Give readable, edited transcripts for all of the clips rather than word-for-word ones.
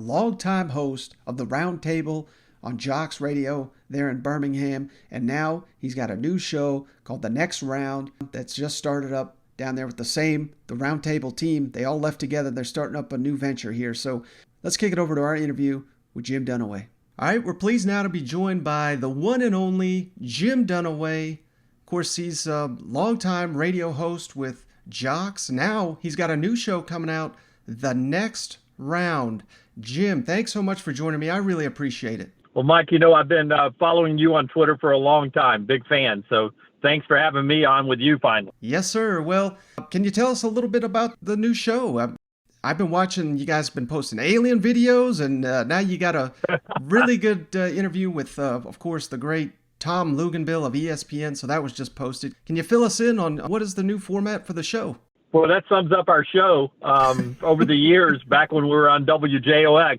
longtime host of the Roundtable on Jocks Radio there in Birmingham. And now he's got a new show called The Next Round that's just started up down there with the Roundtable team. They all left together. They're starting up a new venture here. So let's kick it over to our interview with Jim Dunaway. All right, we're pleased now to be joined by the one and only Jim Dunaway. Of course, he's a longtime radio host with Jocks. Now he's got a new show coming out, The Next Round. Jim, thanks so much for joining me. I really appreciate it. Well, Mike, I've been following you on Twitter for a long time. Big fan. So thanks for having me on with you finally. Yes, sir. Well, can you tell us a little bit about the new show? I've been watching, you guys have been posting alien videos, and now you got a really good interview with, of course, the great Tom Luganbill of ESPN. So that was just posted. Can you fill us in on what is the new format for the show? Well, that sums up our show over the years, back when we were on WJOX.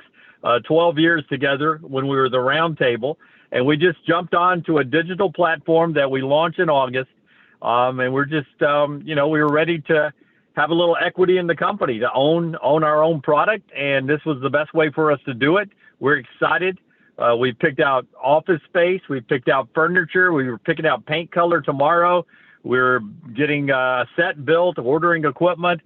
12 years together when we were the Roundtable, and we just jumped on to a digital platform that we launched in August, and we're just, we were ready to have a little equity in the company, to own our own product, and this was the best way for us to do it. We're excited. We picked out office space, we picked out furniture, we were picking out paint color tomorrow, we're getting a set built, ordering equipment,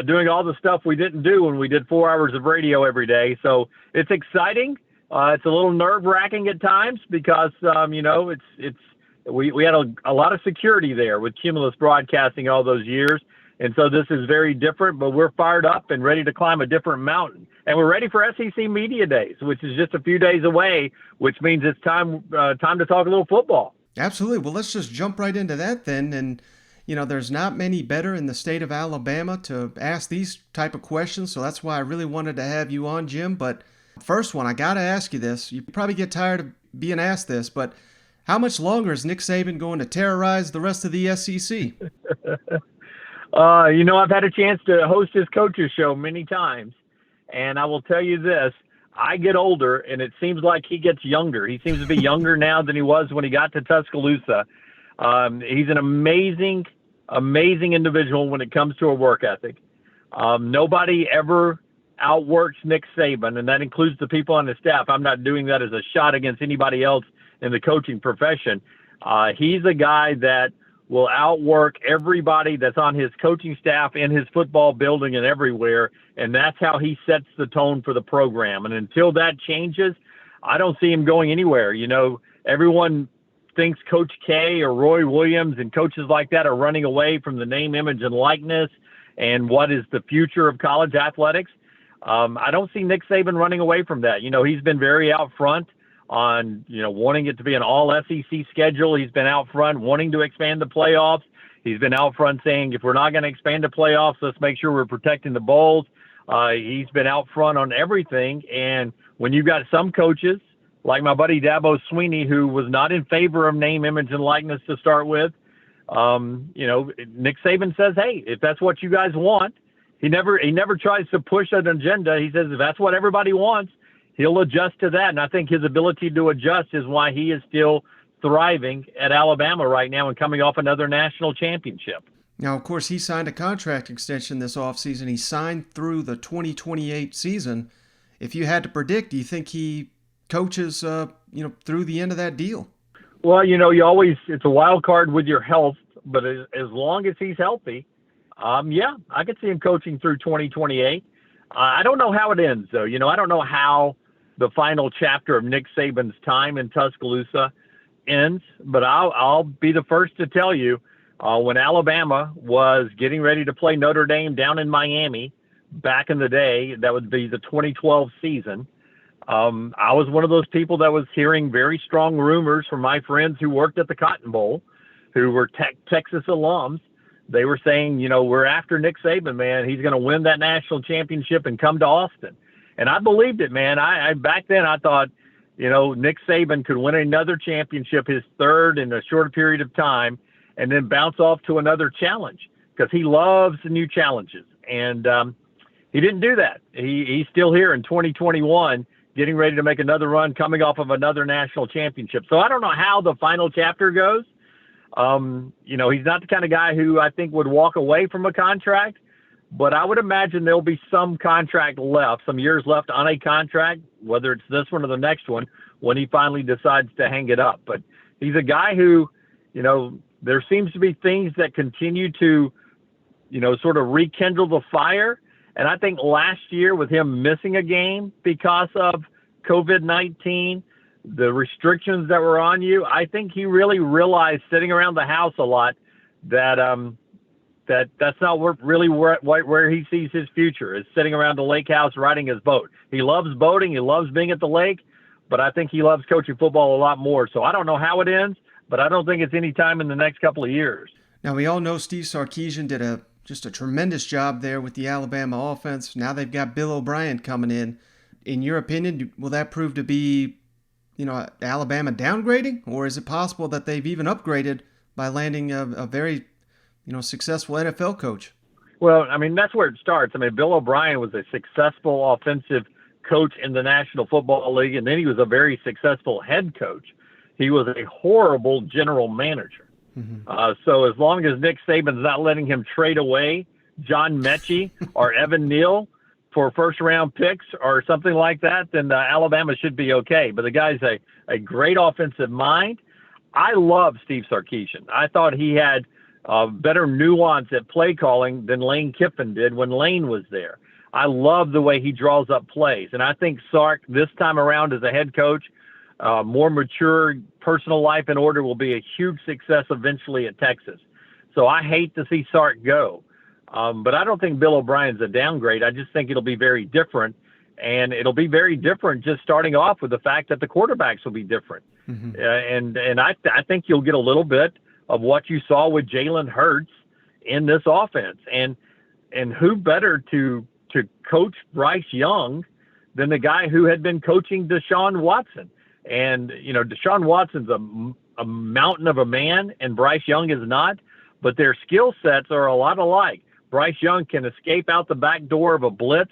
doing all the stuff we didn't do when we did 4 hours of radio every day. So it's exciting. It's a little nerve-wracking at times because, we had a lot of security there with Cumulus Broadcasting all those years. And so this is very different, but we're fired up and ready to climb a different mountain. And we're ready for SEC Media Days, which is just a few days away, which means it's time to talk a little football. Absolutely. Well, let's just jump right into that then. And there's not many better in the state of Alabama to ask these type of questions, so that's why I really wanted to have you on, Jim. But first one, I got to ask you this. You probably get tired of being asked this, but how much longer is Nick Saban going to terrorize the rest of the SEC? I've had a chance to host his coaches show many times, and I will tell you this. I get older, and it seems like he gets younger. He seems to be younger now than he was when he got to Tuscaloosa. He's an amazing individual when it comes to a work ethic. Nobody ever outworks Nick Saban, and that includes the people on the staff. I'm not doing that as a shot against anybody else in the coaching profession. He's a guy that will outwork everybody that's on his coaching staff, in his football building, and everywhere, and that's how he sets the tone for the program. And until that changes, I don't see him going anywhere. Everyone thinks Coach K or Roy Williams and coaches like that are running away from the name, image, and likeness and what is the future of college athletics. I don't see Nick Saban running away from that. He's been very out front on, wanting it to be an all SEC schedule. He's been out front wanting to expand the playoffs. He's been out front saying, if we're not going to expand the playoffs, let's make sure we're protecting the bowls. He's been out front on everything. And when you've got some coaches, like my buddy Dabo Sweeney, who was not in favor of name, image, and likeness to start with, Nick Saban says, hey, if that's what you guys want, he never tries to push an agenda. He says, if that's what everybody wants, he'll adjust to that. And I think his ability to adjust is why he is still thriving at Alabama right now and coming off another national championship. Now, of course, he signed a contract extension this offseason. He signed through the 2028 season. If you had to predict, do you think he coaches, through the end of that deal? Well, it's a wild card with your health, but as long as he's healthy, I could see him coaching through 2028. I don't know how it ends, though. I don't know how the final chapter of Nick Saban's time in Tuscaloosa ends, but I'll be the first to tell you, when Alabama was getting ready to play Notre Dame down in Miami back in the day, that would be the 2012 season, I was one of those people that was hearing very strong rumors from my friends who worked at the Cotton Bowl, who were Texas alums. They were saying, we're after Nick Saban, man. He's going to win that national championship and come to Austin. And I believed it, man. I back then I thought, Nick Saban could win another championship, his third in a short period of time, and then bounce off to another challenge because he loves the new challenges. And he didn't do that. He's still here in 2021, getting ready to make another run, coming off of another national championship. So I don't know how the final chapter goes. He's not the kind of guy who I think would walk away from a contract. But I would imagine there'll be some contract left, some years left on a contract, whether it's this one or the next one, when he finally decides to hang it up. But he's a guy who, there seems to be things that continue to, sort of rekindle the fire. And I think last year with him missing a game because of COVID-19, the restrictions that were on you, I think he really realized sitting around the house a lot that that's not where he sees his future, is sitting around the lake house riding his boat. He loves boating. He loves being at the lake, but I think he loves coaching football a lot more. So I don't know how it ends, but I don't think it's any time in the next couple of years. Now, we all know Steve Sarkisian did just a tremendous job there with the Alabama offense. Now they've got Bill O'Brien coming in. In your opinion, will that prove to be, Alabama downgrading? Or is it possible that they've even upgraded by landing a very, successful NFL coach? Well, that's where it starts. Bill O'Brien was a successful offensive coach in the National Football League, and then he was a very successful head coach. He was a horrible general manager. Mm-hmm. So as long as Nick Saban's not letting him trade away John Mechie or Evan Neal for first-round picks or something like that, then Alabama should be okay. But the guy's a great offensive mind. I love Steve Sarkisian. I thought he had better nuance at play calling than Lane Kiffin did when Lane was there. I love the way he draws up plays. And I think Sark, this time around as a head coach, more mature, personal life in order, will be a huge success eventually at Texas. So I hate to see Sark go. But I don't think Bill O'Brien's a downgrade. I just think it'll be very different. And it'll be very different just starting off with the fact that the quarterbacks will be different. Mm-hmm. And I think you'll get a little bit of what you saw with Jalen Hurts in this offense. And who better to coach Bryce Young than the guy who had been coaching Deshaun Watson? And, Deshaun Watson's a mountain of a man, and Bryce Young is not, but their skill sets are a lot alike. Bryce Young can escape out the back door of a blitz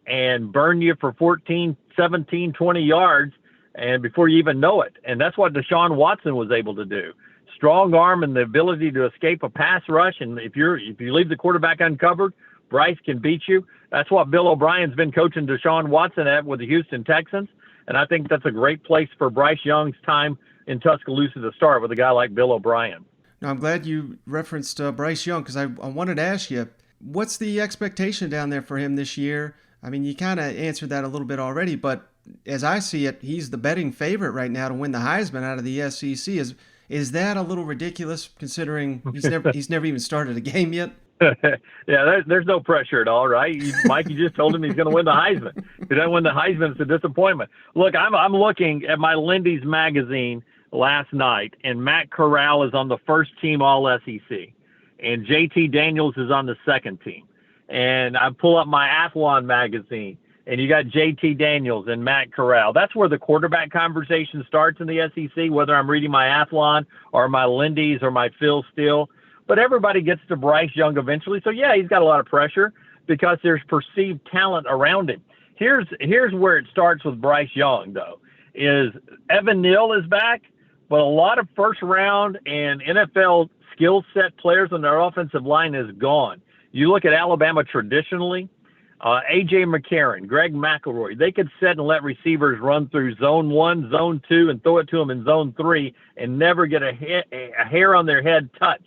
and burn you for 14, 17, 20 yards, and before you even know it. And that's what Deshaun Watson was able to do. Strong arm and the ability to escape a pass rush. And if you leave the quarterback uncovered, Bryce can beat you. That's what Bill O'Brien's been coaching Deshaun Watson at with the Houston Texans. And I think that's a great place for Bryce Young's time in Tuscaloosa to start with a guy like Bill O'Brien. Now, I'm glad you referenced Bryce Young, because I wanted to ask you, what's the expectation down there for him this year? You kind of answered that a little bit already, but as I see it, he's the betting favorite right now to win the Heisman out of the SEC. Is that a little ridiculous, considering he's never even started a game yet? Yeah, there's no pressure at all, right? Mike, you just told him he's going to win the Heisman. If he doesn't win the Heisman, it's a disappointment. Look, I'm looking at my Lindy's magazine last night, and Matt Corral is on the first team All-SEC, and JT Daniels is on the second team. And I pull up my Athlon magazine, and you got JT Daniels and Matt Corral. That's where the quarterback conversation starts in the SEC, whether I'm reading my Athlon or my Lindy's or my Phil Steele. But everybody gets to Bryce Young eventually. So, yeah, he's got a lot of pressure because there's perceived talent around him. Here's where it starts with Bryce Young, though, is Evan Neal is back, but a lot of first-round and NFL skill set players on their offensive line is gone. You look at Alabama traditionally, A.J. McCarron, Greg McElroy, they could sit and let receivers run through zone 1, zone 2, and throw it to them in zone 3 and never get a hair on their head touched.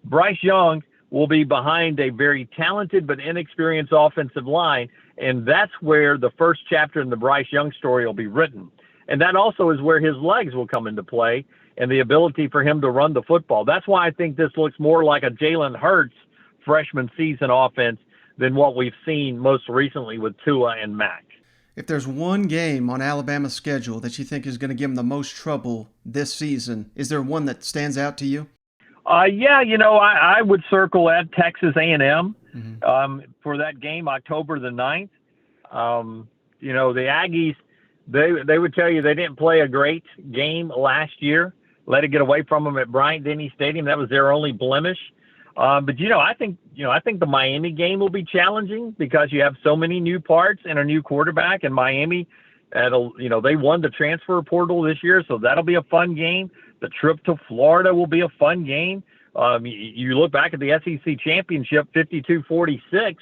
Bryce Young will be behind a very talented but inexperienced offensive line, and that's where the first chapter in the Bryce Young story will be written. And that also is where his legs will come into play and the ability for him to run the football. That's why I think this looks more like a Jalen Hurts freshman season offense than what we've seen most recently with Tua and Mac. If there's one game on Alabama's schedule that you think is going to give them the most trouble this season, is there one that stands out to you? Yeah, I would circle at Texas A&M for that game, October the 9th. The Aggies, they would tell you they didn't play a great game last year. Let it get away from them at Bryant-Denny Stadium. That was their only blemish. But I think the Miami game will be challenging because you have so many new parts and a new quarterback, and Miami, they won the transfer portal this year, so that'll be a fun game. The trip to Florida will be a fun game. You look back at the SEC championship, 52-46,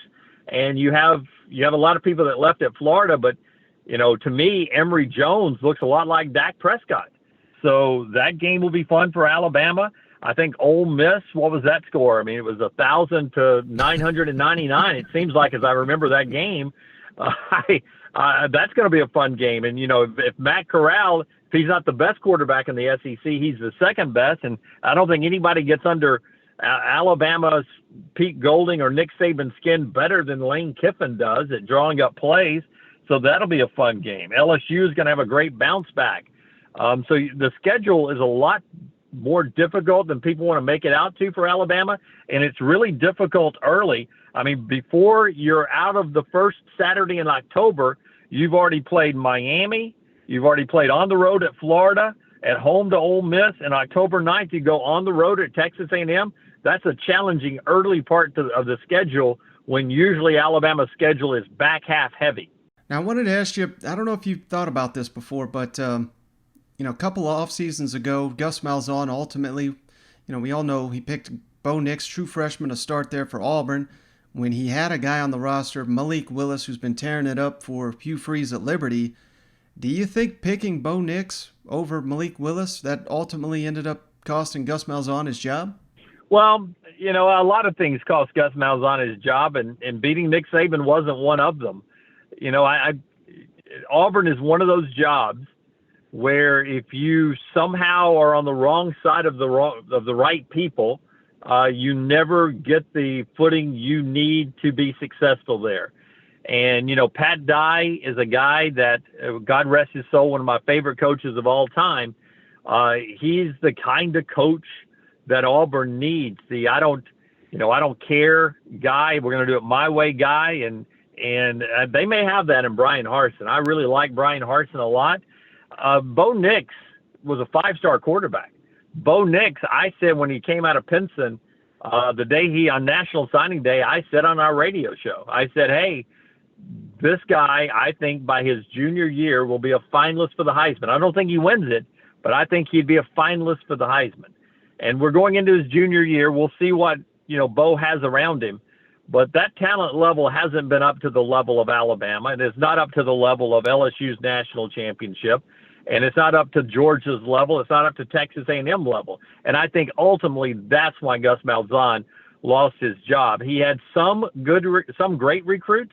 and you have a lot of people that left at Florida, but to me, Emory Jones looks a lot like Dak Prescott. So that game will be fun for Alabama. I think Ole Miss, what was that score? I mean, it was 1,000 to 999. It seems like, as I remember that game, that's going to be a fun game. And, if Matt Corral, if he's not the best quarterback in the SEC, he's the second best. And I don't think anybody gets under Alabama's Pete Golding or Nick Saban's skin better than Lane Kiffin does at drawing up plays. So that'll be a fun game. LSU is going to have a great bounce back. So the schedule is a lot more difficult than people want to make it out to for Alabama, and it's really difficult early. I mean, before you're out of the first Saturday in October, you've already played Miami, you've already played on the road at Florida, at home to Ole Miss, and October 9th you go on the road at Texas A&M. That's a challenging early part of the schedule when usually Alabama's schedule is back half heavy. Now, I wanted to ask you, I don't know if you've thought about this before, but a couple of off seasons ago, Gus Malzahn ultimately, we all know he picked Bo Nix, true freshman, to start there for Auburn when he had a guy on the roster, Malik Willis, who's been tearing it up for Hugh Freeze at Liberty. Do you think picking Bo Nix over Malik Willis, that ultimately ended up costing Gus Malzahn his job? Well, a lot of things cost Gus Malzahn his job, and beating Nick Saban wasn't one of them. Auburn is one of those jobs where if you somehow are on the wrong side of the right people, you never get the footing you need to be successful there. And, Pat Dye is a guy that, God rest his soul, one of my favorite coaches of all time. He's the kind of coach that Auburn needs. The I don't care guy. We're going to do it my way guy. And they may have that in Bryan Harsin. I really like Bryan Harsin a lot. Bo Nix was a 5-star quarterback. Bo Nix, I said when he came out of Pinson, the day on National Signing Day, I said on our radio show, I said, hey, this guy, I think by his junior year will be a finalist for the Heisman. I don't think he wins it, but I think he'd be a finalist for the Heisman. And we're going into his junior year. We'll see what, Bo has around him. But that talent level hasn't been up to the level of Alabama, and it's not up to the level of LSU's national championship, and it's not up to Georgia's level. It's not up to Texas A&M level. And I think ultimately that's why Gus Malzahn lost his job. He had some great recruits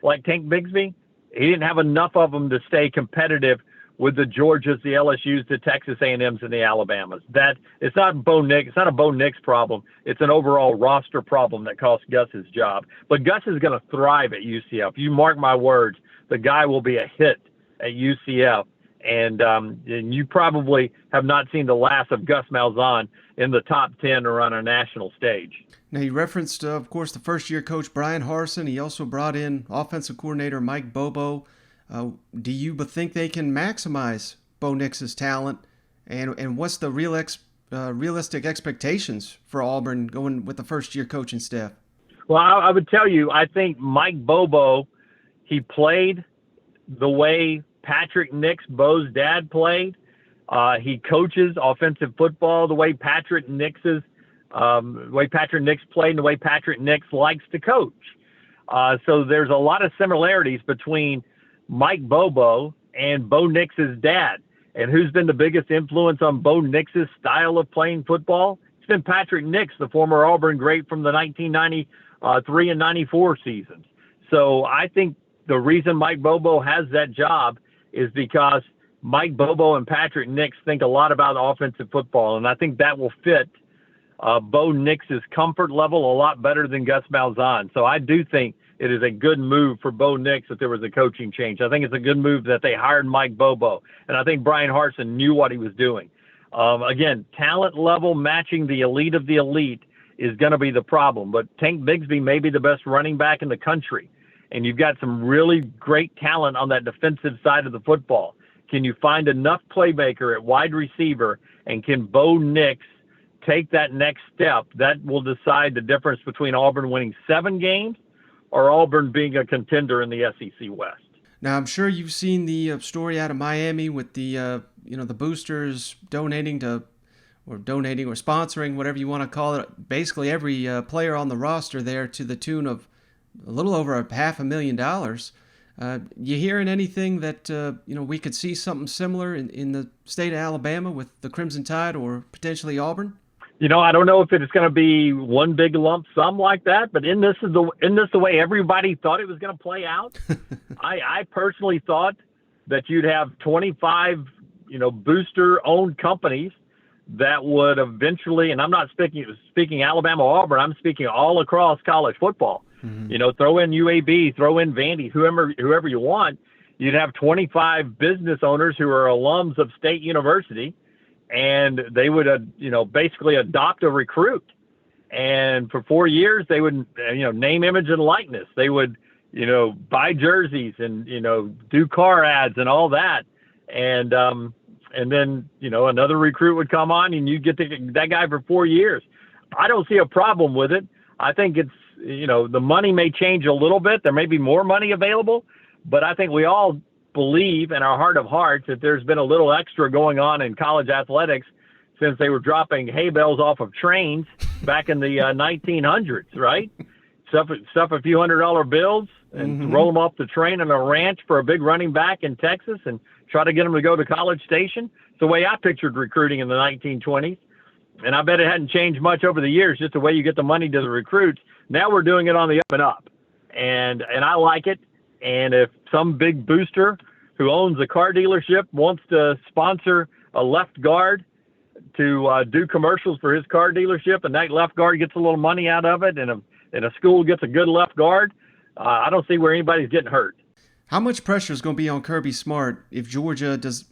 like Tank Bigsby. He didn't have enough of them to stay competitive with the Georgias, the LSUs, the Texas A&Ms, and the Alabamas. That it's not Bo Nix. It's not a Bo Nix problem. It's an overall roster problem that cost Gus his job. But Gus is going to thrive at UCF. You mark my words, the guy will be a hit at UCF. And you probably have not seen the last of Gus Malzahn in the top 10 or on a national stage. Now, you referenced, of course, the first-year coach Bryan Harsin. He also brought in offensive coordinator Mike Bobo. Do you think they can maximize Bo Nix's talent? And what's the realistic expectations for Auburn going with the first-year coaching staff? Well, I would tell you, I think Mike Bobo, he played the way Patrick Nix, Bo's dad, played. He coaches offensive football the way Patrick Nix played and the way Patrick Nix likes to coach. So there's a lot of similarities between Mike Bobo and Bo Nix's dad. And who's been the biggest influence on Bo Nix's style of playing football? It's been Patrick Nix, the former Auburn great from the 1993 and 94 seasons. So I think the reason Mike Bobo has that job is because Mike Bobo and Patrick Nix think a lot about offensive football, and I think that will fit Bo Nix's comfort level a lot better than Gus Malzahn. So I do think it is a good move for Bo Nix if there was a coaching change. I think it's a good move that they hired Mike Bobo, and I think Bryan Harsin knew what he was doing. Again, talent level matching the elite of the elite is going to be the problem, but Tank Bigsby may be the best running back in the country, and you've got some really great talent on that defensive side of the football. Can you find enough playmaker at wide receiver, and can Bo Nix take that next step? That will decide the difference between Auburn winning 7 games or Auburn being a contender in the SEC West. Now, I'm sure you've seen the story out of Miami with the the boosters donating to or donating or sponsoring, whatever you want to call it, basically every player on the roster there to the tune of a little over $500,000. You hearing anything that we could see something similar in the state of Alabama with the Crimson Tide or potentially Auburn? I don't know if it's going to be one big lump sum like that, but in this the way everybody thought it was going to play out. I personally thought that you'd have 25, booster-owned companies that would eventually, and I'm not speaking Alabama or Auburn, I'm speaking all across college football. Mm-hmm. Throw in UAB, throw in Vandy, whoever you want. You'd have 25 business owners who are alums of State University, and they would, basically adopt a recruit. And for 4 years, they would, name, image, and likeness. They would, buy jerseys and, do car ads and all that. And then, another recruit would come on and you get that guy for 4 years. I don't see a problem with it. I think it's, the money may change a little bit. There may be more money available, but I think we all believe in our heart of hearts that there's been a little extra going on in college athletics since they were dropping hay bales off of trains back in the 1900s, right? Stuff a few $100 bills and roll them off the train on a ranch for a big running back in Texas and try to get them to go to College Station. It's the way I pictured recruiting in the 1920s. And I bet it hadn't changed much over the years, just the way you get the money to the recruits. Now we're doing it on the up and up. And I like it. And if some big booster who owns a car dealership wants to sponsor a left guard to do commercials for his car dealership, and that left guard gets a little money out of it, and a school gets a good left guard, I don't see where anybody's getting hurt. How much pressure is going to be on Kirby Smart if Georgia does?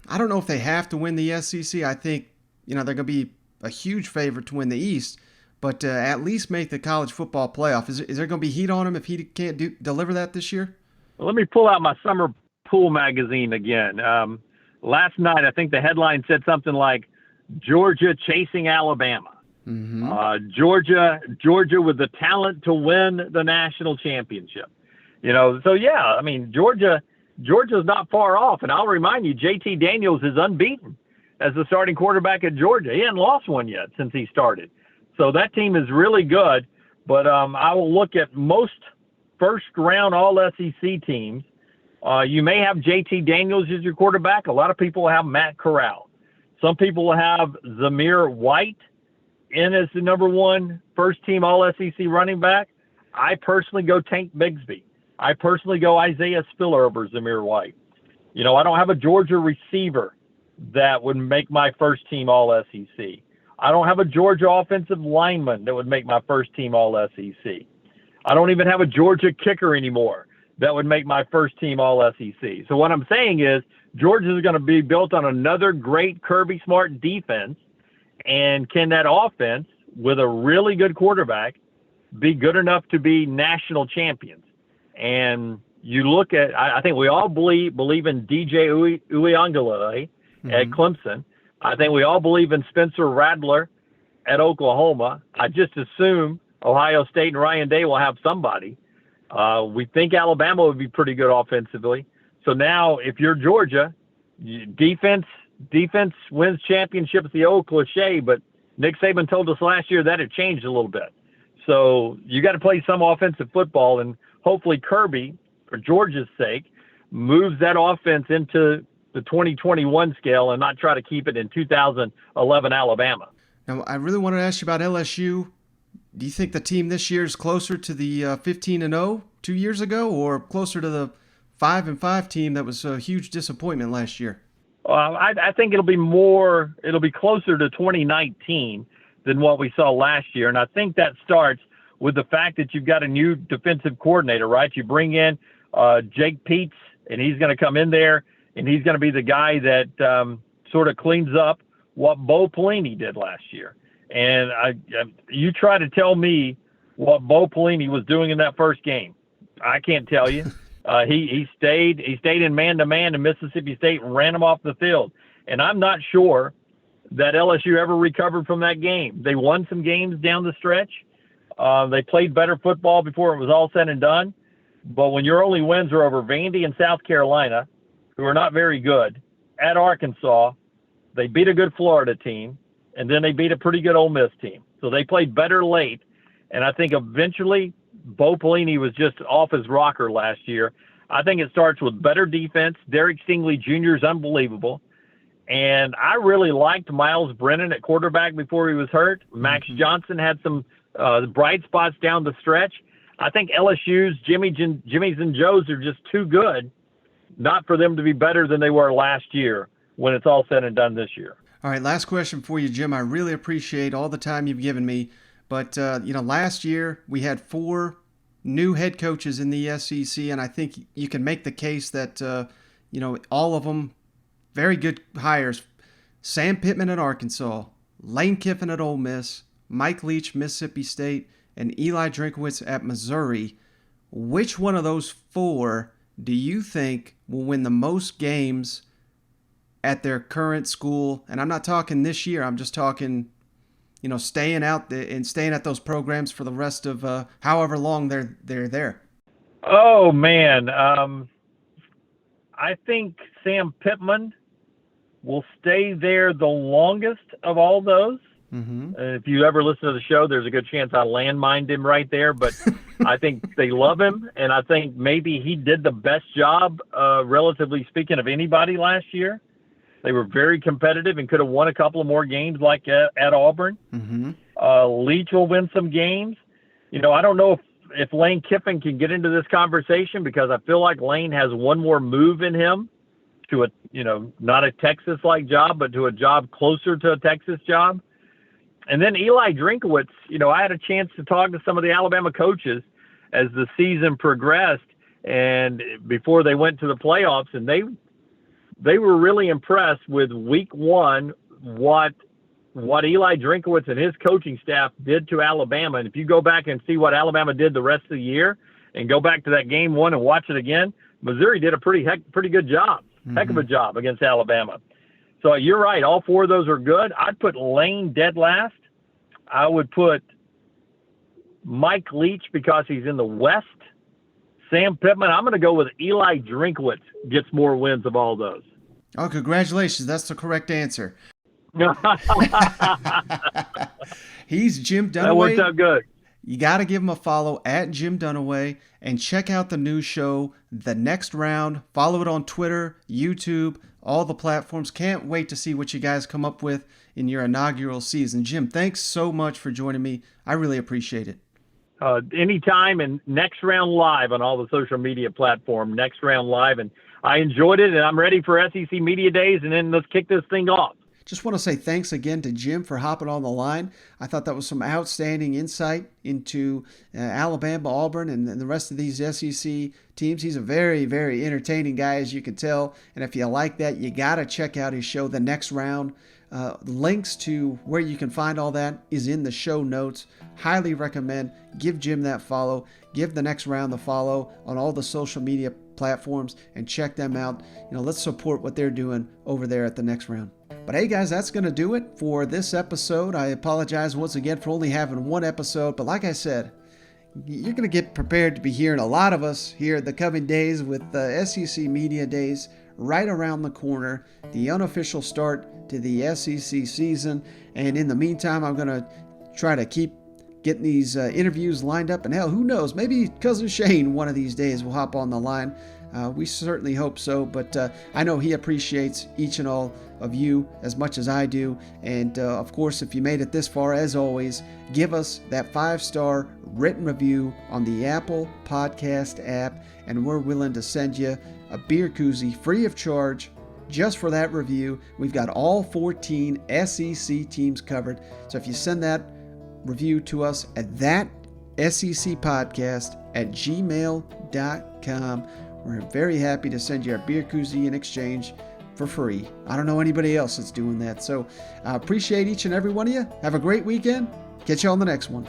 I don't know if they have to win the SEC. I think they're going to be a huge favorite to win the East, but at least make the college football playoff. Is there going to be heat on him if he can't deliver that this year? Well, let me pull out my summer pool magazine again. Last night, I think the headline said something like Georgia chasing Alabama. Mm-hmm. Georgia with the talent to win the national championship. So yeah, I mean, Georgia's not far off. And I'll remind you, JT Daniels is unbeaten as the starting quarterback at Georgia. He hasn't lost one yet since he started. So that team is really good. But I will look at most first-round All-SEC teams. You may have JT Daniels as your quarterback. A lot of people will have Matt Corral. Some people will have Zamir White in as the number one first-team All-SEC running back. I personally go Tank Bigsby. I personally go Isaiah Spiller over Zamir White. I don't have a Georgia receiver that would make my first-team All-SEC. I don't have a Georgia offensive lineman that would make my first-team All-SEC. I don't even have a Georgia kicker anymore that would make my first-team All-SEC. So what I'm saying is Georgia is going to be built on another great Kirby Smart defense, and can that offense, with a really good quarterback, be good enough to be national champions? And you look at, I think we all believe in DJ Uiagalelei at Clemson. I think we all believe in Spencer Rattler at Oklahoma. I just assume Ohio State and Ryan Day will have somebody. We think Alabama would be pretty good offensively. So now, if you're Georgia, defense wins championships, the old cliche, but Nick Saban told us last year that it changed a little bit. So you got to play some offensive football, and hopefully Kirby, for Georgia's sake, moves that offense into the 2021 scale and not try to keep it in 2011 Alabama. Now, I really wanted to ask you about LSU. Do you think the team this year is closer to the 15-0 2 years ago, or closer to the 5-5 team that was a huge disappointment last year? I think it'll be closer to 2019 than what we saw last year. And I think that starts with the fact that you've got a new defensive coordinator, right? You bring in Jake Peetz, and he's going to come in there, and he's going to be the guy that sort of cleans up what Bo Pelini did last year. And you try to tell me what Bo Pelini was doing in that first game. I can't tell you. He stayed in man-to-man in Mississippi State and ran them off the field. And I'm not sure that LSU ever recovered from that game. They won some games down the stretch. They played better football before it was all said and done. But when your only wins are over Vandy and South Carolina, who are not very good, at Arkansas, they beat a good Florida team, and then they beat a pretty good Ole Miss team. So they played better late, and I think eventually Bo Pelini was just off his rocker last year. I think it starts with better defense. Derek Stingley Jr. is unbelievable. And I really liked Miles Brennan at quarterback before he was hurt. Max Johnson had some bright spots down the stretch. I think LSU's Jimmys and Joes are just too good not for them to be better than they were last year when it's all said and done this year. All right, last question for you, Jim. I really appreciate all the time you've given me. But, last year we had 4 new head coaches in the SEC, and I think you can make the case that, all of them very good hires. Sam Pittman at Arkansas, Lane Kiffin at Ole Miss, Mike Leach, Mississippi State, and Eli Drinkwitz at Missouri. Which one of those 4 do you think will win the most games at their current school? And I'm not talking this year. I'm just talking, staying out and staying at those programs for the rest of however long they're there. Oh, man. I think Sam Pittman will stay there the longest of all those. Mm-hmm. If you ever listen to the show, there's a good chance I landmined him right there. But I think they love him, and I think maybe he did the best job, relatively speaking, of anybody last year. They were very competitive and could have won a couple of more games like at Auburn. Mm-hmm. Leach will win some games. I don't know if Lane Kiffin can get into this conversation because I feel like Lane has one more move in him to a, not a Texas-like job, but to a job closer to a Texas job. And then Eli Drinkwitz, I had a chance to talk to some of the Alabama coaches as the season progressed and before they went to the playoffs, and they were really impressed with week 1, what Eli Drinkwitz and his coaching staff did to Alabama. And if you go back and see what Alabama did the rest of the year and go back to that game 1 and watch it again, Missouri did a pretty good job, heck of a job against Alabama. So you're right. All 4 of those are good. I'd put Lane dead last. I would put Mike Leach because he's in the West. Sam Pittman. I'm going to go with Eli Drinkwitz gets more wins of all those. Oh, congratulations. That's the correct answer. He's Jim Dunaway. That worked out good. You got to give him a follow at Jim Dunaway and check out the new show, The Next Round. Follow it on Twitter, YouTube, all the platforms. Can't wait to see what you guys come up with in your inaugural season. Jim, thanks so much for joining me. I really appreciate it. Anytime, and Next Round Live on all the social media platforms, Next Round Live. And I enjoyed it, and I'm ready for SEC Media Days, and then let's kick this thing off. Just want to say thanks again to Jim for hopping on the line. I thought that was some outstanding insight into Alabama, Auburn, and the rest of these SEC teams. He's a very, very entertaining guy, as you can tell. And if you like that, you got to check out his show, The Next Round. Links to where you can find all that is in the show notes. Highly recommend. Give Jim that follow. Give The Next Round the follow on all the social media platforms and check them out. Let's support what they're doing over there at The Next Round. But hey guys, that's going to do it for this episode. I apologize once again for only having one episode, but like I said, you're going to get prepared to be hearing a lot of us here in the coming days with the SEC Media Days right around the corner, the unofficial start to the SEC season. And in the meantime, I'm going to try to keep getting these interviews lined up. And hell, who knows, maybe Cousin Shane one of these days will hop on the line. We certainly hope so, but I know he appreciates each and all of you as much as I do. And of course, if you made it this far, as always, give us that 5-star written review on the Apple Podcast app, and we're willing to send you a beer koozie free of charge just for that review. We've got all 14 SEC teams covered. So if you send that review to us at that SEC podcast at gmail.com, we're very happy to send you a beer koozie in exchange for free. I don't know anybody else that's doing that. So I appreciate each and every one of you. Have a great weekend. Catch you on the next one.